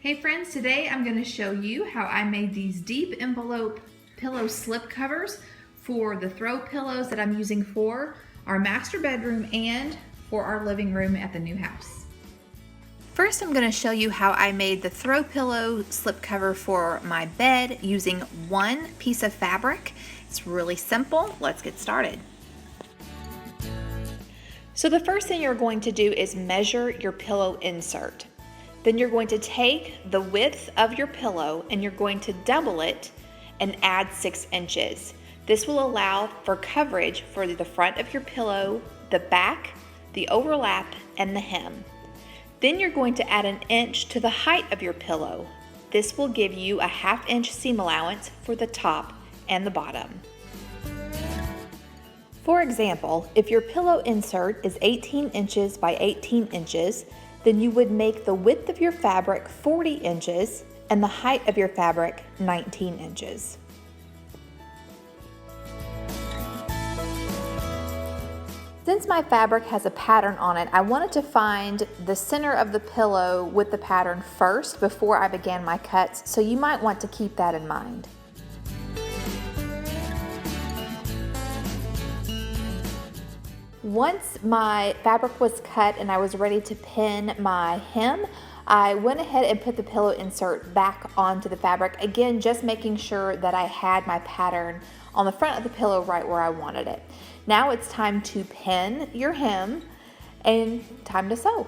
Hey friends, today I'm going to show you how I made these deep envelope pillow slip covers for the throw pillows that I'm using for our master bedroom and for our living room at the new house. First, I'm going to show you how I made the throw pillow slip cover for my bed using one piece of fabric. It's really simple. Let's get started. So the first thing you're going to do is measure your pillow insert. Then you're going to take the width of your pillow and you're going to double it and add 6 inches. This will allow for coverage for the front of your pillow, the back, the overlap, and the hem. Then you're going to add 1 inch to the height of your pillow. This will give you a 1/2 inch seam allowance for the top and the bottom. For example, if your pillow insert is 18 inches by 18 inches, then you would make the width of your fabric 40 inches and the height of your fabric 19 inches. Since my fabric has a pattern on it, I wanted to find the center of the pillow with the pattern first before I began my cuts, so you might want to keep that in mind. Once my fabric was cut and I was ready to pin my hem, I went ahead and put the pillow insert back onto the fabric. Again, just making sure that I had my pattern on the front of the pillow right where I wanted it. Now it's time to pin your hem and time to sew.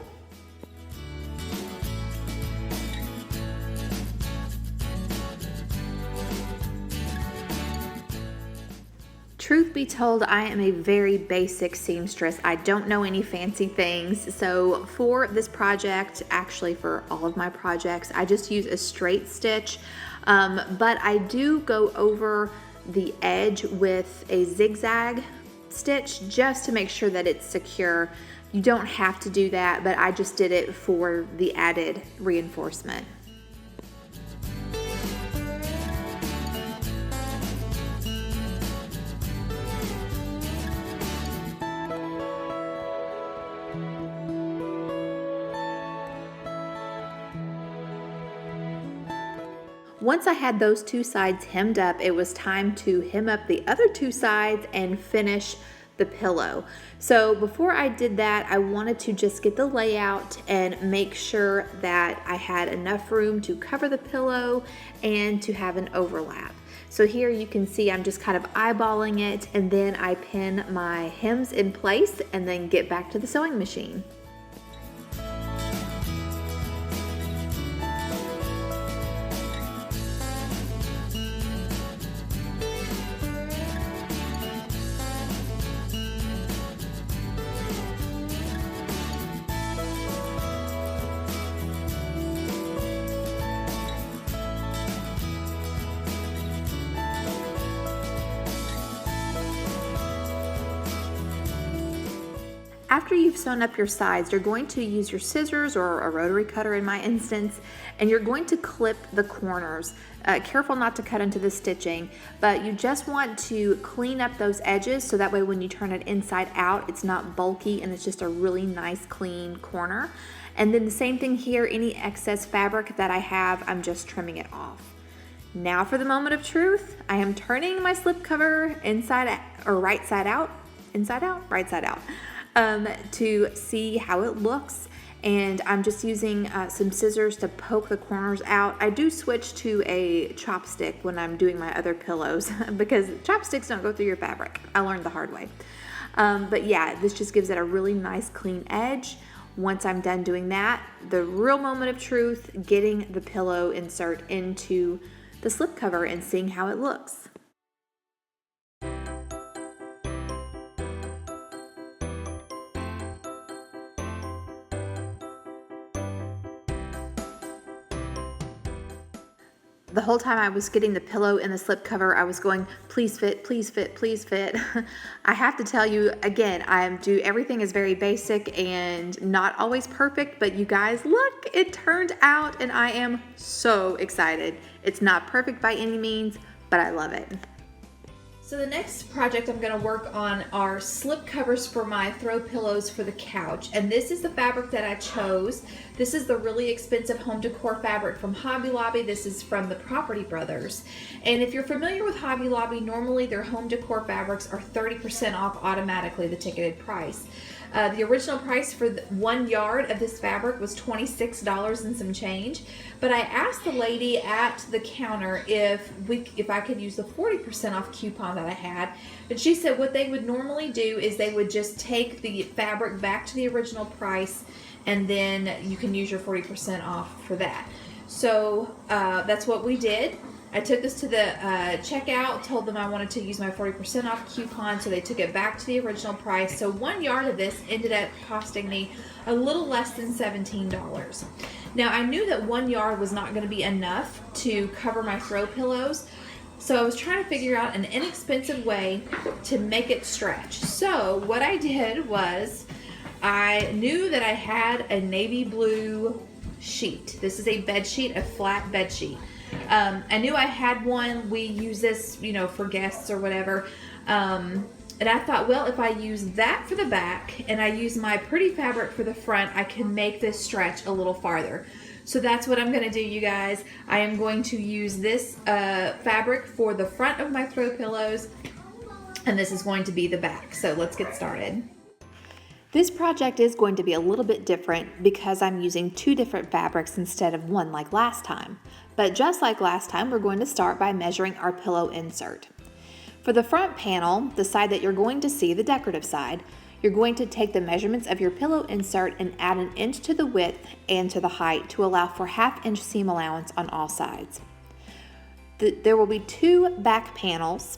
Truth be told, I am a very basic seamstress. I don't know any fancy things. So for this project, actually for all of my projects, I just use a straight stitch. But I do go over the edge with a zigzag stitch just to make sure that it's secure. You don't have to do that, but I just did it for the added reinforcement. Once I had those 2 sides hemmed up, it was time to hem up the other 2 sides and finish the pillow. So before I did that, I wanted to just get the layout and make sure that I had enough room to cover the pillow and to have an overlap. So here you can see I'm just kind of eyeballing it, and then I pin my hems in place and then get back to the sewing machine. After you've sewn up your sides, you're going to use your scissors or a rotary cutter in my instance, and you're going to clip the corners. Careful not to cut into the stitching, but you just want to clean up those edges so that way when you turn it inside out, it's not bulky and it's just a really nice clean corner. And then the same thing here, any excess fabric that I have, I'm just trimming it off. Now for the moment of truth, I am turning my slipcover inside or right side out, inside out, right side out. To see how it looks, and I'm just using some scissors to poke the corners out. I do switch to a chopstick when I'm doing my other pillows because chopsticks don't go through your fabric. I learned the hard way. But yeah, this just gives it a really nice clean edge. Once I'm done doing that, the real moment of truth, getting the pillow insert into the slipcover and seeing how it looks. The whole time I was getting the pillow in the slipcover, I was going, please fit, please fit, please fit. I have to tell you again, everything is very basic and not always perfect, but you guys, look, it turned out and I am so excited. It's not perfect by any means, but I love it. So the next project I'm going to work on are slip covers for my throw pillows for the couch. And this is the fabric that I chose. This is the really expensive home decor fabric from Hobby Lobby. This is from the Property Brothers. And if you're familiar with Hobby Lobby, normally their home decor fabrics are 30% off automatically, the ticketed price. The original price for 1 yard of this fabric was $26 and some change. But I asked the lady at the counter if I could use the 40% off coupon that I had. And she said what they would normally do is they would just take the fabric back to the original price, and then you can use your 40% off for that. So that's what we did. I took this to the checkout, told them I wanted to use my 40% off coupon, so they took it back to the original price. So 1 yard of this ended up costing me a little less than $17. Now I knew that 1 yard was not going to be enough to cover my throw pillows, so I was trying to figure out an inexpensive way to make it stretch. So what I did was I knew that I had a navy blue sheet. This is a bed sheet, a flat bed sheet. I knew I had one. We use this, for guests or whatever. And I thought, well, if I use that for the back and I use my pretty fabric for the front, I can make this stretch a little farther. So that's what I'm going to do, you guys. I am going to use this fabric for the front of my throw pillows, and this is going to be the back. So let's get started. This project is going to be a little bit different because I'm using 2 different fabrics instead of 1 like last time. But just like last time, we're going to start by measuring our pillow insert. For the front panel, the side that you're going to see, the decorative side, you're going to take the measurements of your pillow insert and add 1 inch to the width and to the height to allow for 1/2 inch seam allowance on all sides. There will be 2 back panels.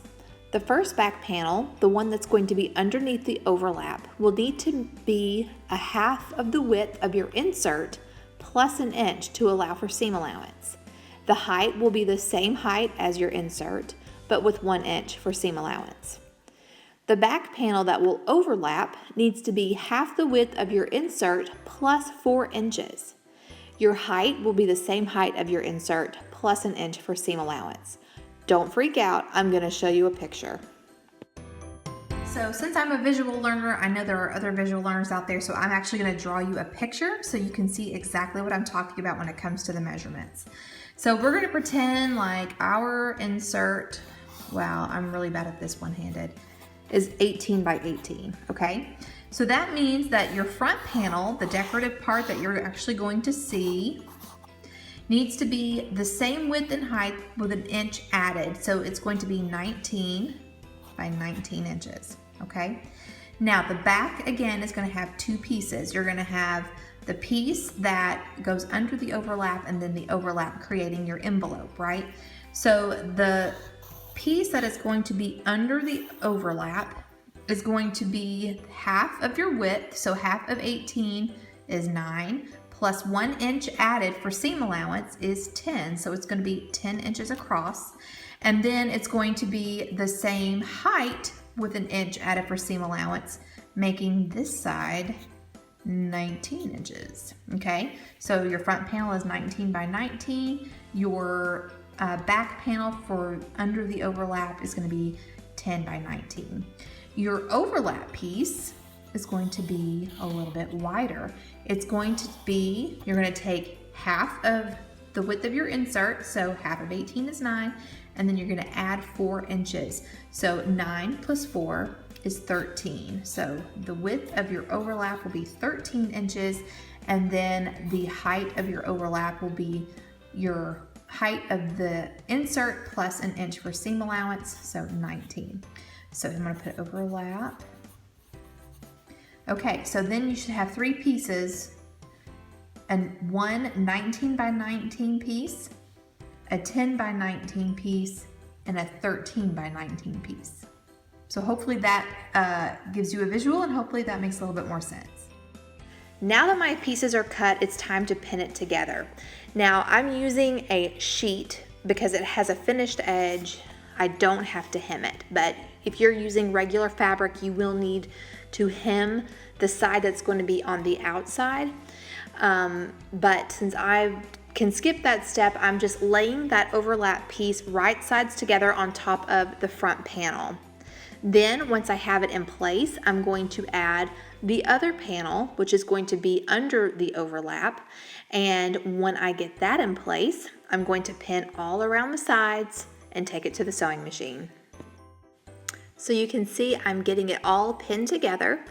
The first back panel, the one that's going to be underneath the overlap, will need to be 1/2 of the width of your insert plus 1 inch to allow for seam allowance. The height will be the same height as your insert, but with 1 inch for seam allowance. The back panel that will overlap needs to be 1/2 the width of your insert plus 4 inches. Your height will be the same height of your insert plus 1 inch for seam allowance. Don't freak out, I'm going to show you a picture. So since I'm a visual learner, I know there are other visual learners out there, so I'm actually going to draw you a picture so you can see exactly what I'm talking about when it comes to the measurements. So we're going to pretend like our insert, wow, I'm really bad at this one-handed, is 18 by 18, okay? So that means that your front panel, the decorative part that you're actually going to see, needs to be the same width and height with 1 inch added. So it's going to be 19 by 19 inches, okay? Now the back, again, is going to have 2 pieces. You're going to have the piece that goes under the overlap and then the overlap creating your envelope, right? So the piece that is going to be under the overlap is going to be 1/2 of your width, so 1/2 of 18 is 9, plus 1 inch added for seam allowance is 10, so it's going to be 10 inches across. And then it's going to be the same height with 1 inch added for seam allowance, making this side 19 inches, okay? So your front panel is 19 by 19. Your back panel for under the overlap is going to be 10 by 19. Your overlap piece is going to be a little bit wider. It's going to be, you're going to take 1/2 of the width of your insert, so 1/2 of 18 is 9, and then you're going to add 4 inches. So 9 plus 4 is 13. So the width of your overlap will be 13 inches, and then the height of your overlap will be your height of the insert plus 1 inch for seam allowance, so 19. So I'm going to put overlap. Okay, so then you should have 3 pieces, and one 19 by 19 piece, a 10 by 19 piece, and a 13 by 19 piece. So hopefully that gives you a visual, and hopefully that makes a little bit more sense. Now that my pieces are cut, it's time to pin it together. Now I'm using a sheet because it has a finished edge. I don't have to hem it, but if you're using regular fabric, you will need to hem the side that's going to be on the outside. But since I've can skip that step, I'm just laying that overlap piece right sides together on top of the front panel. Then once I have it in place, I'm going to add the other panel, which is going to be under the overlap. And when I get that in place, I'm going to pin all around the sides and take it to the sewing machine. So you can see I'm getting it all pinned together.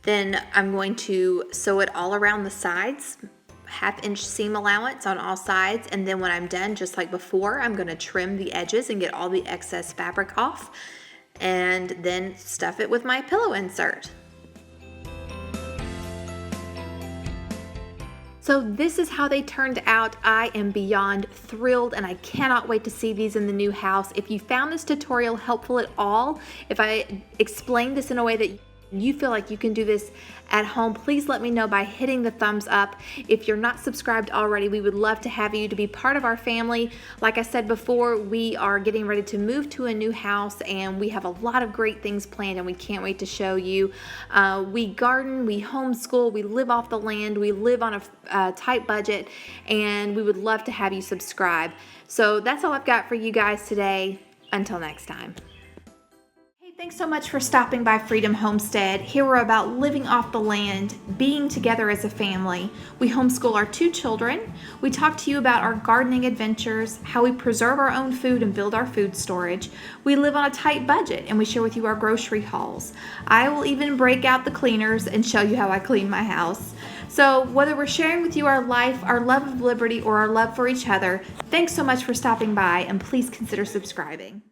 Then I'm going to sew it all around the sides, 1/2 inch seam allowance on all sides. And then when I'm done, just like before, I'm going to trim the edges and get all the excess fabric off, and then stuff it with my pillow insert. So this is how they turned out. I am beyond thrilled and I cannot wait to see these in the new house. If you found this tutorial helpful at all, if I explained this in a way that you feel like you can do this at home, please let me know by hitting the thumbs up. If you're not subscribed already, we would love to have you to be part of our family. Like I said before, we are getting ready to move to a new house and we have a lot of great things planned and we can't wait to show you. We garden, we homeschool, we live off the land, we live on a tight budget, and we would love to have you subscribe. So that's all I've got for you guys today. Until next time. Thanks so much for stopping by Freedom Homestead. Here we're about living off the land, being together as a family. We homeschool our 2 children. We talk to you about our gardening adventures, how we preserve our own food and build our food storage. We live on a tight budget and we share with you our grocery hauls. I will even break out the cleaners and show you how I clean my house. So whether we're sharing with you our life, our love of liberty, or our love for each other, thanks so much for stopping by and please consider subscribing.